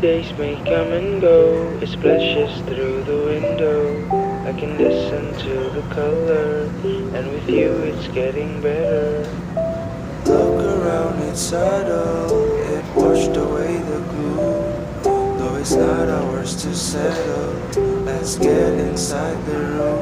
Days may come and go, it splashes through the window. I can listen to the color, and with you it's getting better. Look around, it's subtle, it washed away the glue. Though it's not ours to settle, let's get inside the room.